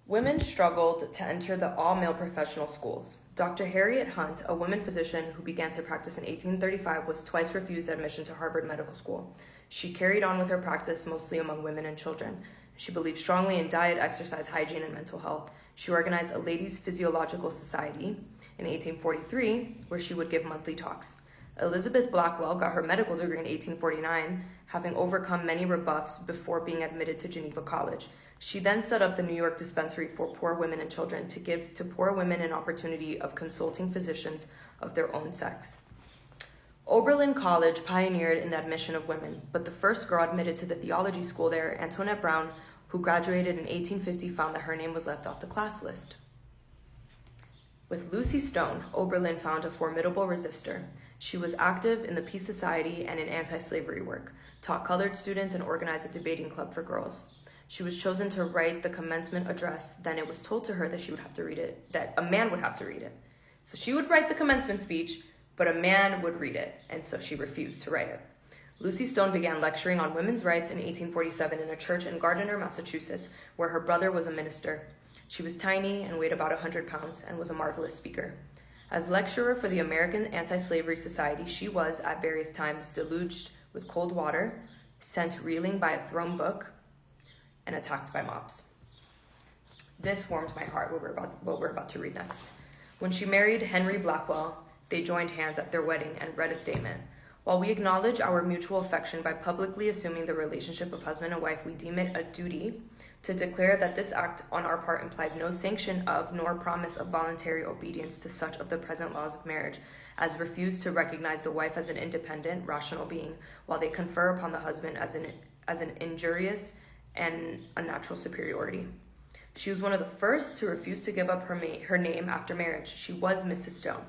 Women struggled to enter the all-male professional schools. Dr. Harriet Hunt, a woman physician who began to practice in 1835, was twice refused admission to Harvard Medical School. She carried on with her practice mostly among women and children. She believed strongly in diet, exercise, hygiene, and mental health. She organized a ladies' physiological society in 1843, where she would give monthly talks. Elizabeth Blackwell got her medical degree in 1849, having overcome many rebuffs before being admitted to Geneva College. She then set up the New York Dispensary for Poor Women and Children to give to poor women an opportunity of consulting physicians of their own sex. Oberlin College pioneered in the admission of women, but the first girl admitted to the theology school there, Antoinette Brown, who graduated in 1850, found that her name was left off the class list. With Lucy Stone, Oberlin found a formidable resistor. She was active in the Peace Society and in anti-slavery work, taught colored students, and organized a debating club for girls. She was chosen to write the commencement address. Then it was told to her that she would have to read it, that a man would have to read it. So she would write the commencement speech, but a man would read it, and so she refused to write it. Lucy Stone began lecturing on women's rights in 1847 in a church in Gardiner, Massachusetts, where her brother was a minister. She was tiny and weighed about 100 pounds and was a marvelous speaker. As lecturer for the American Anti-Slavery Society, she was, at various times, deluged with cold water, sent reeling by a thrown book, and attacked by mobs. This warms my heart, what we're about to read next. When she married Henry Blackwell, they joined hands at their wedding and read a statement. While we acknowledge our mutual affection by publicly assuming the relationship of husband and wife, we deem it a duty to declare that this act on our part implies no sanction of nor promise of voluntary obedience to such of the present laws of marriage as refuse to recognize the wife as an independent, rational being, while they confer upon the husband as an injurious and unnatural superiority. She was one of the first to refuse to give up her name after marriage. She was Mrs. Stone.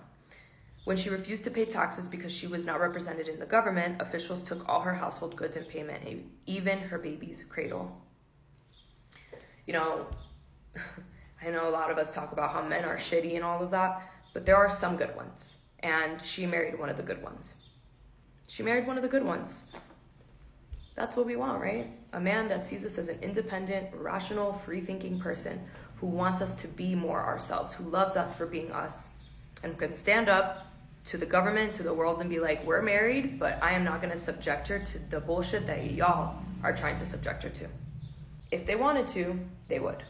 When she refused to pay taxes because she was not represented in the government, officials took all her household goods in payment, even her baby's cradle. You know, I know a lot of us talk about how men are shitty and all of that, but there are some good ones. And she married one of the good ones. She married one of the good ones. That's what we want, right? A man that sees us as an independent, rational, free-thinking person who wants us to be more ourselves, who loves us for being us, and can stand up to the government, to the world, and be like, we're married, but I am not going to subject her to the bullshit that y'all are trying to subject her to. If they wanted to, they would.